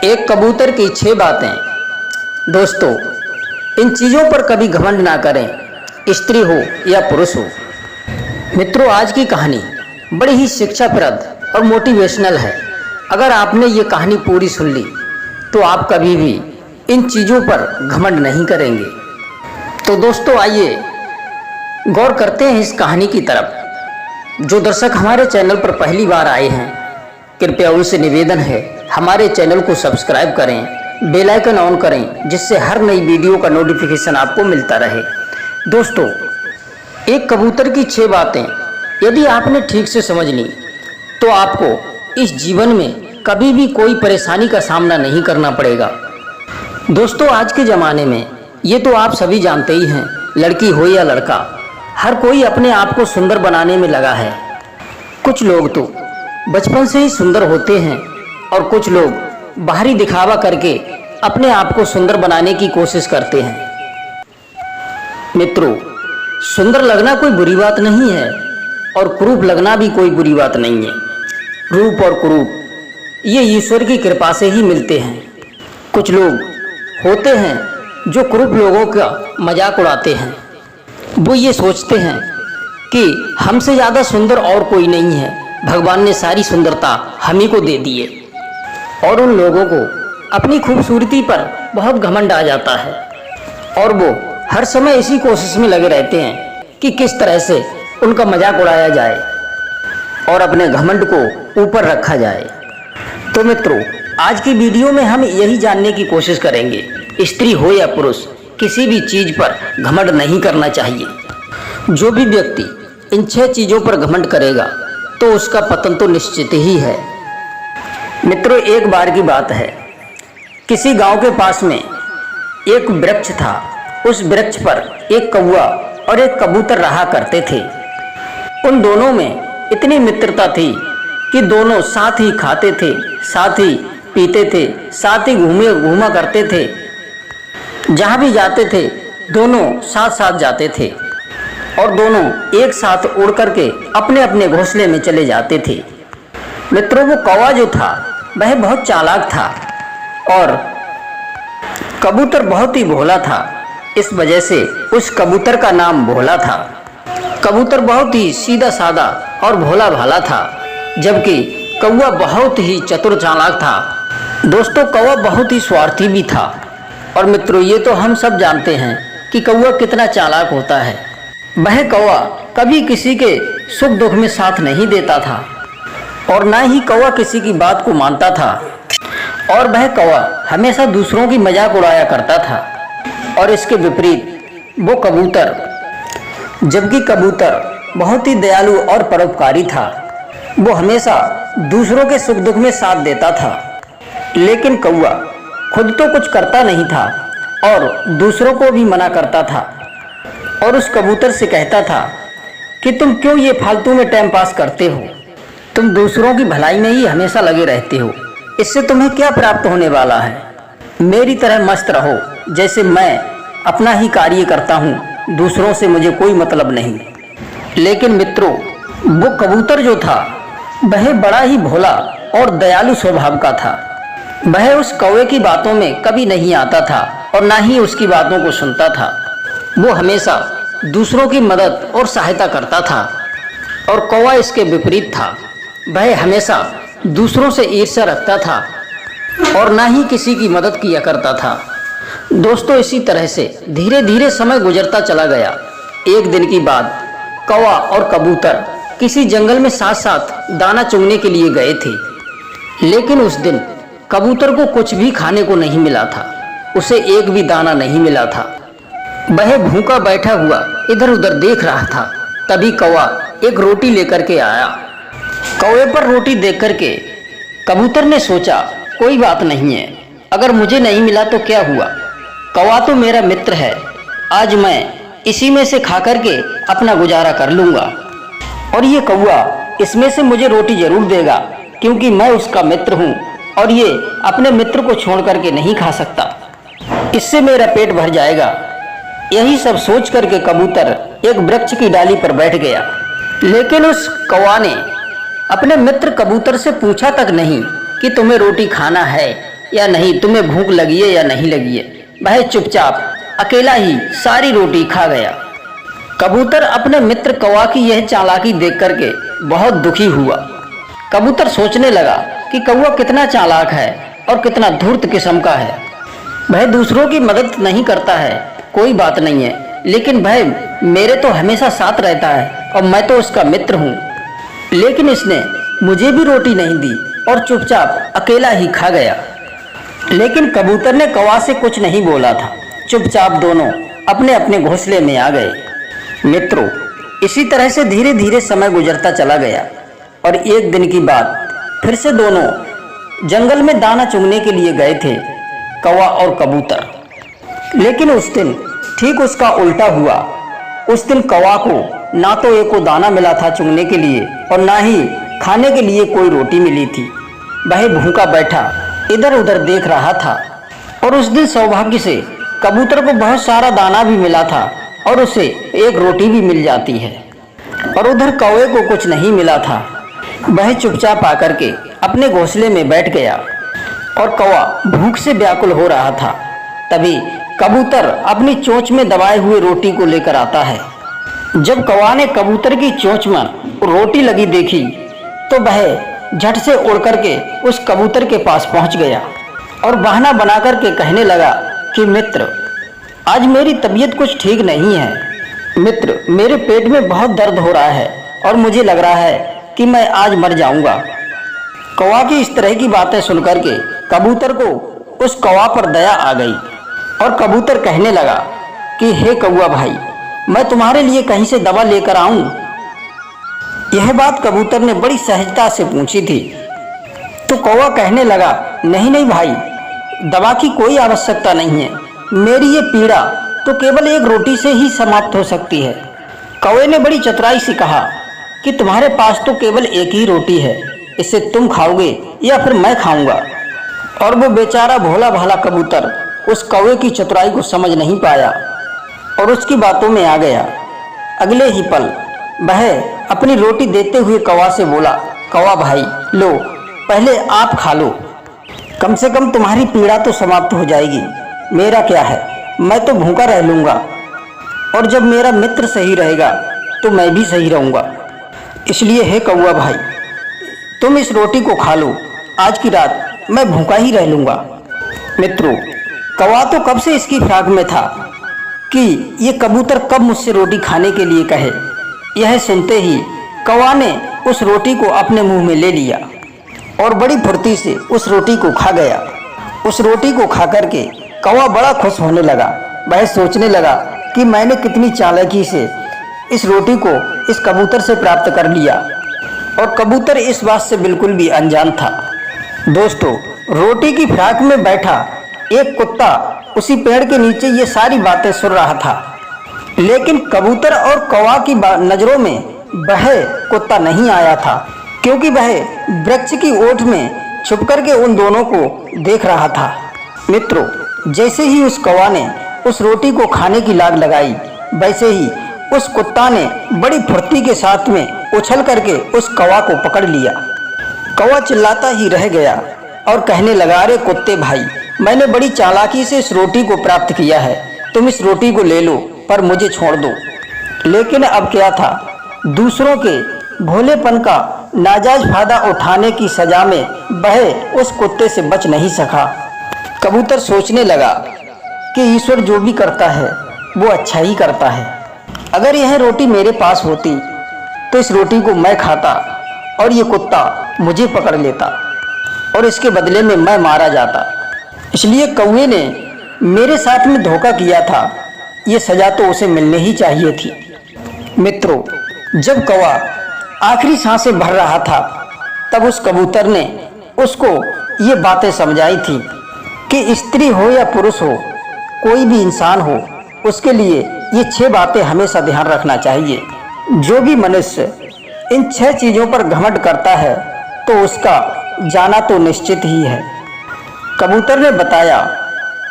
एक कबूतर की 6 बातें। दोस्तों, इन चीज़ों पर कभी घमंड ना करें, स्त्री हो या पुरुष हो। मित्रों, आज की कहानी बड़ी ही शिक्षाप्रद और मोटिवेशनल है। अगर आपने ये कहानी पूरी सुन ली तो आप कभी भी इन चीज़ों पर घमंड नहीं करेंगे। तो दोस्तों, आइए गौर करते हैं इस कहानी की तरफ। जो दर्शक हमारे चैनल पर पहली बार आए हैं, कृपया उनसे निवेदन है हमारे चैनल को सब्सक्राइब करें, बेल आइकन ऑन करें, जिससे हर नई वीडियो का नोटिफिकेशन आपको मिलता रहे। दोस्तों, एक कबूतर की 6 बातें यदि आपने ठीक से समझ ली तो आपको इस जीवन में कभी भी कोई परेशानी का सामना नहीं करना पड़ेगा। दोस्तों, आज के ज़माने में ये तो आप सभी जानते ही हैं, लड़की हो या लड़का, हर कोई अपने आप को सुंदर बनाने में लगा है। कुछ लोग तो बचपन से ही सुंदर होते हैं और कुछ लोग बाहरी दिखावा करके अपने आप को सुंदर बनाने की कोशिश करते हैं। मित्रों, सुंदर लगना कोई बुरी बात नहीं है और कुरूप लगना भी कोई बुरी बात नहीं है। रूप और कुरूप ये ईश्वर की कृपा से ही मिलते हैं। कुछ लोग होते हैं जो कुरूप लोगों का मजाक उड़ाते हैं। वो ये सोचते हैं कि हमसे ज़्यादा सुंदर और कोई नहीं है, भगवान ने सारी सुंदरता हम ही को दे दी है। और उन लोगों को अपनी खूबसूरती पर बहुत घमंड आ जाता है और वो हर समय इसी कोशिश में लगे रहते हैं कि किस तरह से उनका मजाक उड़ाया जाए और अपने घमंड को ऊपर रखा जाए। तो मित्रों, आज की वीडियो में हम यही जानने की कोशिश करेंगे, स्त्री हो या पुरुष, किसी भी चीज़ पर घमंड नहीं करना चाहिए। जो भी व्यक्ति इन 6 चीज़ों पर घमंड करेगा तो उसका पतन तो निश्चित ही है। मित्रों, एक बार की बात है, किसी गांव के पास में एक वृक्ष था। उस वृक्ष पर एक कौवा और एक कबूतर रहा करते थे। उन दोनों में इतनी मित्रता थी कि दोनों साथ ही खाते थे, साथ ही पीते थे, साथ ही घूमा करते थे। जहाँ भी जाते थे दोनों साथ साथ जाते थे और दोनों एक साथ उड़ करके अपने अपने घोंसले में चले जाते थे। मित्रों, वो कौवा जो था वह बहुत चालाक था और कबूतर बहुत ही भोला था। इस वजह से उस कबूतर का नाम भोला था। कबूतर बहुत ही सीधा साधा और भोला भाला था, जबकि कौवा बहुत ही चतुर चालाक था। दोस्तों, कौवा बहुत ही स्वार्थी भी था। और मित्रों, ये तो हम सब जानते हैं कि कौवा कितना चालाक होता है। वह कौवा कभी किसी के सुख दुख में साथ नहीं देता था और ना ही कौवा किसी की बात को मानता था। और वह कौवा हमेशा दूसरों की मजाक उड़ाया करता था। और इसके विपरीत वो कबूतर, जबकि कबूतर बहुत ही दयालु और परोपकारी था, वो हमेशा दूसरों के सुख दुख में साथ देता था। लेकिन कौवा खुद तो कुछ करता नहीं था और दूसरों को भी मना करता था और उस कबूतर से कहता था कि तुम क्यों ये फालतू में टाइम पास करते हो, तुम दूसरों की भलाई में ही हमेशा लगे रहते हो, इससे तुम्हें क्या प्राप्त होने वाला है। मेरी तरह मस्त रहो, जैसे मैं अपना ही कार्य करता हूँ, दूसरों से मुझे कोई मतलब नहीं। लेकिन मित्रों, वो कबूतर जो था वह बड़ा ही भोला और दयालु स्वभाव का था। वह उस कौवे की बातों में कभी नहीं आता था और ना ही उसकी बातों को सुनता था। वो हमेशा दूसरों की मदद और सहायता करता था। और कौवा इसके विपरीत था, वह हमेशा दूसरों से ईर्ष्या रखता था और ना ही किसी की मदद किया करता था। दोस्तों, इसी तरह से धीरे धीरे समय गुजरता चला गया। एक दिन की बात, कौवा और कबूतर किसी जंगल में साथ साथ दाना चुगने के लिए गए थे। लेकिन उस दिन कबूतर को कुछ भी खाने को नहीं मिला था, उसे एक भी दाना नहीं मिला था। वह भूखा बैठा हुआ इधर उधर देख रहा था। तभी कौवा एक रोटी लेकर के आया। कौवे पर रोटी देख करके कबूतर ने सोचा, कोई बात नहीं है, अगर मुझे नहीं मिला तो क्या हुआ, कौवा तो मेरा मित्र है, आज मैं इसी में से खा करके अपना गुजारा कर लूँगा और ये कौवा इसमें से मुझे रोटी जरूर देगा, क्योंकि मैं उसका मित्र हूँ और ये अपने मित्र को छोड़ करके नहीं खा सकता, इससे मेरा पेट भर जाएगा। यही सब सोच करके कबूतर एक वृक्ष की डाली पर बैठ गया। लेकिन उस कौवा ने अपने मित्र कबूतर से पूछा तक नहीं कि तुम्हें रोटी खाना है या नहीं, तुम्हें भूख लगी है या नहीं लगी है। वह चुपचाप अकेला ही सारी रोटी खा गया। कबूतर अपने मित्र कौवा की यह चालाकी देख करके बहुत दुखी हुआ। कबूतर सोचने लगा कि कौवा कितना चालाक है और कितना धूर्त किस्म का है। वह दूसरों की मदद नहीं करता है, कोई बात नहीं है, लेकिन वह मेरे तो हमेशा साथ रहता है और मैं तो उसका मित्र हूँ। लेकिन इसने मुझे भी रोटी नहीं दी और चुपचाप अकेला ही खा गया। लेकिन कबूतर ने कौवा से कुछ नहीं बोला था। चुपचाप दोनों अपने अपने घोंसले में आ गए। मित्रों, इसी तरह से धीरे धीरे समय गुजरता चला गया और एक दिन की बात, फिर से दोनों जंगल में दाना चुगने के लिए गए थे, कौवा और कबूतर। लेकिन उस दिन ठीक उसका उल्टा हुआ। उस दिन कौवा को ना तो एक को दाना मिला था चुगने के लिए और ना ही खाने के लिए कोई रोटी मिली थी। वह भूखा बैठा इधर उधर देख रहा था। और उस दिन सौभाग्य से कबूतर को बहुत सारा दाना भी मिला था और उसे एक रोटी भी मिल जाती है। और उधर कौवे को कुछ नहीं मिला था। वह चुपचाप आकर के अपने घोंसले में बैठ गया और कौवा भूख से व्याकुल हो रहा था। तभी कबूतर अपनी चोंच में दबाए हुए रोटी को लेकर आता है। जब कौवा ने कबूतर की चोंच में रोटी लगी देखी तो वह झट से उड़ करके उस कबूतर के पास पहुंच गया और बहाना बना करके कहने लगा कि मित्र, आज मेरी तबीयत कुछ ठीक नहीं है। मित्र, मेरे पेट में बहुत दर्द हो रहा है और मुझे लग रहा है कि मैं आज मर जाऊंगा। कौवा की इस तरह की बातें सुनकर के कबूतर को उस कौवा पर दया आ गई और कबूतर कहने लगा कि हे कौवा भाई, मैं तुम्हारे लिए कहीं से दवा लेकर आऊं? यह बात कबूतर ने बड़ी सहजता से पूछी थी। तो कौवा कहने लगा, नहीं नहीं भाई, दवा की कोई आवश्यकता नहीं है। मेरी ये पीड़ा तो केवल एक रोटी से ही समाप्त हो सकती है। कौवे ने बड़ी चतुराई से कहा कि तुम्हारे पास तो केवल एक ही रोटी है, इसे तुम खाओगे या फिर मैं खाऊंगा। और वो बेचारा भोला भाला कबूतर उस कौवे की चतुराई को समझ नहीं पाया और उसकी बातों में आ गया। अगले ही पल वह अपनी रोटी देते हुए कौवा से बोला, कौवा भाई, लो पहले आप खा लो, कम से कम तुम्हारी पीड़ा तो समाप्त हो जाएगी। मेरा क्या है, मैं तो भूखा रह लूँगा और जब मेरा मित्र सही रहेगा तो मैं भी सही रहूँगा। इसलिए हे कौवा भाई, तुम इस रोटी को खा लो, आज की रात मैं भूखा ही रह लूँगा। मित्रों, कौवा तो कब से इसकी फिराक में था कि ये कबूतर कब मुझसे रोटी खाने के लिए कहे। यह सुनते ही कौवा ने उस रोटी को अपने मुंह में ले लिया और बड़ी फुर्ती से उस रोटी को खा गया। उस रोटी को खा करके कौवा बड़ा खुश होने लगा। वह सोचने लगा कि मैंने कितनी चालाकी से इस रोटी को इस कबूतर से प्राप्त कर लिया और कबूतर इस बात से बिल्कुल भी अनजान था। दोस्तों, रोटी की फिराक में बैठा एक कुत्ता उसी पेड़ के नीचे ये सारी बातें सुन रहा था। लेकिन कबूतर और कौवा की नज़रों में वह कुत्ता नहीं आया था, क्योंकि वह वृक्ष की ओट में छुप करके उन दोनों को देख रहा था। मित्रों, जैसे ही उस कौवा ने उस रोटी को खाने की लाग लगाई, वैसे ही उस कुत्ता ने बड़ी फुर्ती के साथ में उछल करके उस कौवा को पकड़ लिया। कौवा चिल्लाता ही रह गया और कहने लगा, अरे कुत्ते भाई, मैंने बड़ी चालाकी से इस रोटी को प्राप्त किया है, तुम इस रोटी को ले लो पर मुझे छोड़ दो। लेकिन अब क्या था, दूसरों के भोलेपन का नाजायज फायदा उठाने की सजा में वह उस कुत्ते से बच नहीं सका। कबूतर सोचने लगा कि ईश्वर जो भी करता है वो अच्छा ही करता है। अगर यह रोटी मेरे पास होती तो इस रोटी को मैं खाता और ये कुत्ता मुझे पकड़ लेता और इसके बदले में मैं मारा जाता। इसलिए कौवे ने मेरे साथ में धोखा किया था, ये सजा तो उसे मिलनी ही चाहिए थी। मित्रों, जब कौवा आखिरी सांसें भर रहा था तब उस कबूतर ने उसको ये बातें समझाई थी कि स्त्री हो या पुरुष हो, कोई भी इंसान हो, उसके लिए ये 6 बातें हमेशा ध्यान रखना चाहिए। जो भी मनुष्य इन 6 चीज़ों पर घमंड करता है तो उसका जाना तो निश्चित ही है। कबूतर ने बताया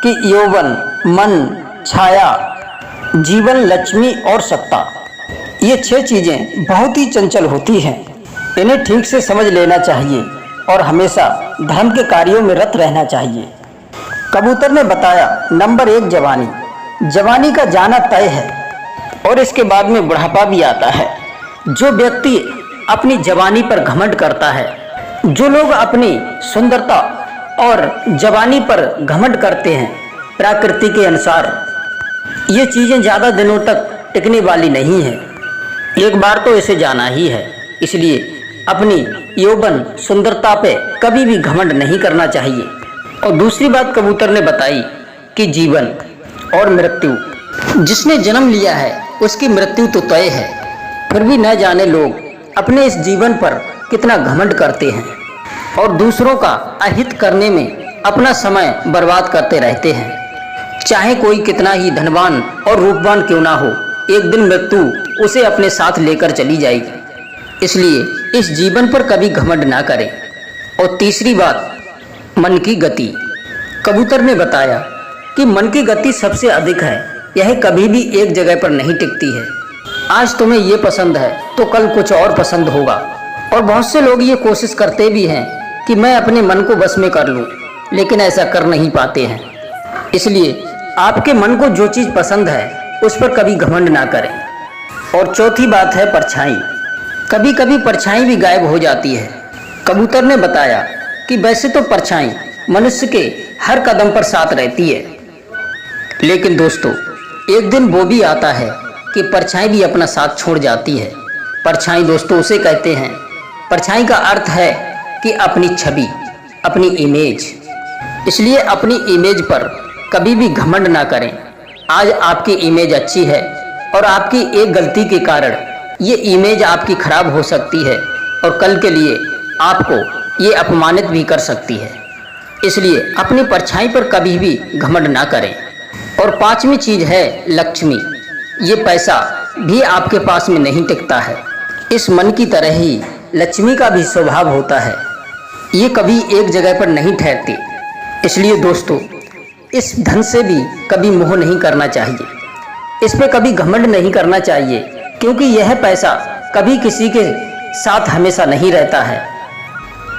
कि यौवन, मन, छाया, जीवन, लक्ष्मी और सत्ता, ये 6 चीज़ें बहुत ही चंचल होती हैं। इन्हें ठीक से समझ लेना चाहिए और हमेशा धर्म के कार्यों में रत रहना चाहिए। कबूतर ने बताया, नंबर 1 जवानी। जवानी का जाना तय है और इसके बाद में बुढ़ापा भी आता है। जो व्यक्ति अपनी जवानी पर घमंड करता है, जो लोग अपनी सुंदरता और जवानी पर घमंड करते हैं, प्रकृति के अनुसार ये चीज़ें ज़्यादा दिनों तक टिकने वाली नहीं है। एक बार तो इसे जाना ही है। इसलिए अपनी यौवन सुंदरता पे कभी भी घमंड नहीं करना चाहिए। और दूसरी बात कबूतर ने बताई कि जीवन और मृत्यु, जिसने जन्म लिया है उसकी मृत्यु तो तय है, फिर भी न जाने लोग अपने इस जीवन पर कितना घमंड करते हैं और दूसरों का अहित करने में अपना समय बर्बाद करते रहते हैं। चाहे कोई कितना ही धनवान और रूपवान क्यों ना हो, एक दिन मृत्यु उसे अपने साथ लेकर चली जाएगी। इसलिए इस जीवन पर कभी घमंड ना करें। और तीसरी बात, मन की गति। कबूतर ने बताया कि मन की गति सबसे अधिक है, यह कभी भी एक जगह पर नहीं टिकती है। आज तुम्हें ये पसंद है तो कल कुछ और पसंद होगा। और बहुत से लोग ये कोशिश करते भी हैं कि मैं अपने मन को बस में कर लूं, लेकिन ऐसा कर नहीं पाते हैं। इसलिए आपके मन को जो चीज़ पसंद है उस पर कभी घमंड ना करें। और चौथी बात है परछाई। कभी कभी परछाई भी गायब हो जाती है। कबूतर ने बताया कि वैसे तो परछाई मनुष्य के हर कदम पर साथ रहती है, लेकिन दोस्तों एक दिन वो भी आता है कि परछाई भी अपना साथ छोड़ जाती है। परछाई दोस्तों उसे कहते हैं, परछाई का अर्थ है कि अपनी छवि, अपनी इमेज। इसलिए अपनी इमेज पर कभी भी घमंड ना करें। आज आपकी इमेज अच्छी है और आपकी एक गलती के कारण ये इमेज आपकी खराब हो सकती है और कल के लिए आपको ये अपमानित भी कर सकती है। इसलिए अपनी परछाई पर कभी भी घमंड ना करें। और पांचवी चीज़ है लक्ष्मी। ये पैसा भी आपके पास में नहीं टिकता है। इस मन की तरह ही लक्ष्मी का भी स्वभाव होता है, ये कभी एक जगह पर नहीं ठहरती। इसलिए दोस्तों इस धन से भी कभी मोह नहीं करना चाहिए, इस पे कभी घमंड नहीं करना चाहिए, क्योंकि यह पैसा कभी किसी के साथ हमेशा नहीं रहता है।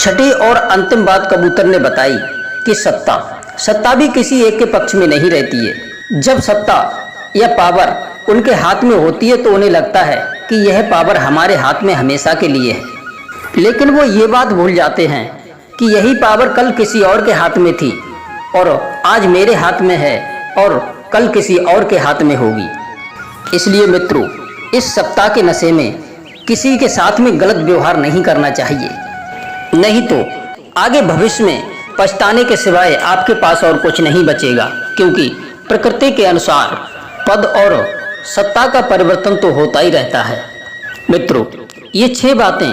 छठी और अंतिम बात कबूतर ने बताई कि सत्ता भी किसी एक के पक्ष में नहीं रहती है। जब सत्ता या पावर उनके हाथ में होती है तो उन्हें लगता है कि यह पावर हमारे हाथ में हमेशा के लिए है, लेकिन वो ये बात भूल जाते हैं कि यही पावर कल किसी और के हाथ में थी और आज मेरे हाथ में है और कल किसी और के हाथ में होगी। इसलिए मित्रों इस सप्ताह के नशे में किसी के साथ में गलत व्यवहार नहीं करना चाहिए, नहीं तो आगे भविष्य में पछताने के सिवाय आपके पास और कुछ नहीं बचेगा। क्योंकि प्रकृति के अनुसार पद और सत्ता का परिवर्तन तो होता ही रहता है। मित्रों ये 6 बातें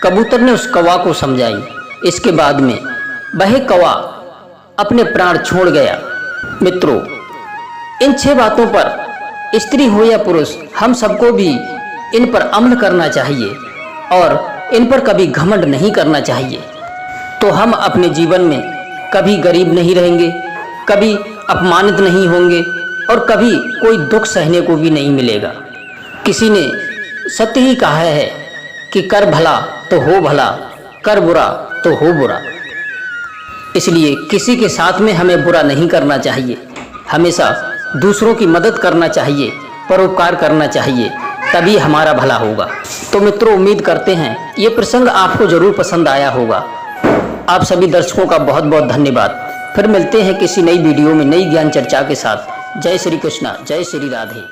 कबूतर ने उस कौवा को समझाई। इसके बाद में वह कौवा अपने प्राण छोड़ गया। मित्रों इन 6 बातों पर स्त्री हो या पुरुष हम सबको भी इन पर अमल करना चाहिए और इन पर कभी घमंड नहीं करना चाहिए। तो हम अपने जीवन में कभी गरीब नहीं रहेंगे, कभी अपमानित नहीं होंगे और कभी कोई दुख सहने को भी नहीं मिलेगा। किसी ने सत्य ही कहा है कि कर भला तो हो भला, कर बुरा तो हो बुरा। इसलिए किसी के साथ में हमें बुरा नहीं करना चाहिए, हमेशा दूसरों की मदद करना चाहिए, परोपकार करना चाहिए, तभी हमारा भला होगा। तो मित्रों उम्मीद करते हैं ये प्रसंग आपको जरूर पसंद आया होगा। आप सभी दर्शकों का बहुत बहुत धन्यवाद। फिर मिलते हैं किसी नई वीडियो में नई ज्ञान चर्चा के साथ। जय श्री कृष्णा, जय श्री राधे।